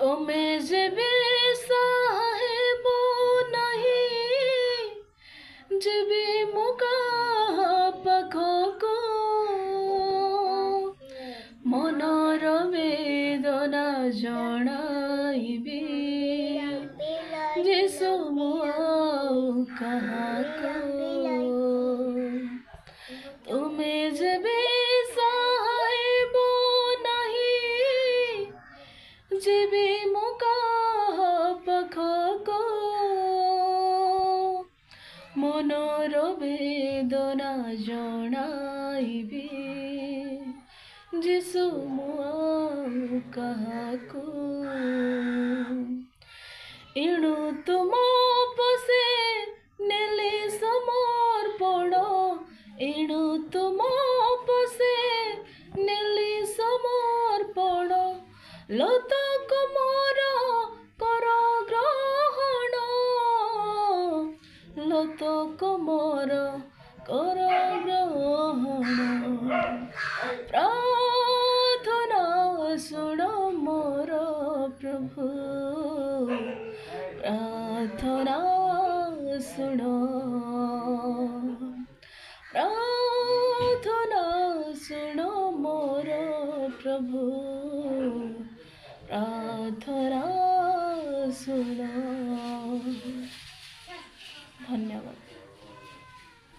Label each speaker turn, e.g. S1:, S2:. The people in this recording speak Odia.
S1: ତମେ ଯେବେ ସାହେବ ନାହିଁ ଯିବି ମୁଁ କାହା ପାଖକୁ ମନର ବେଦନା ଜଣାଇବି ଯୀଶୁ ମୁଁ ଆଉ କାହାକୁ ତୁମେ ଯେବେ ସାହେବ ନାହିଁ ଯିବି ମୁଁ କାହା ପାଖକୁ ମନର ବେଦନା ଜଣାଇବି ଯୀଶୁ ମୁଁ ଆଉ କାହାକୁ ଏଣୁ ତୁମ ପସେ ନେଲି ସମର୍ପଣ ଏଣୁ ତୁମ ପସେ ନେଲି ସମର୍ପଣ ଲୋତକ ମୋର କର ଗ୍ରହଣ ଲୋତକ ମୋର କର ଗ୍ରହଣ ପ୍ରାର୍ଥନା ଶୁଣ ମୋର ପ୍ରଭୁ ପ୍ରାର୍ଥନା ଶୁଣ ପ୍ରାର୍ଥନା ଶୁଣ ମୋର ପ୍ରଭୁ।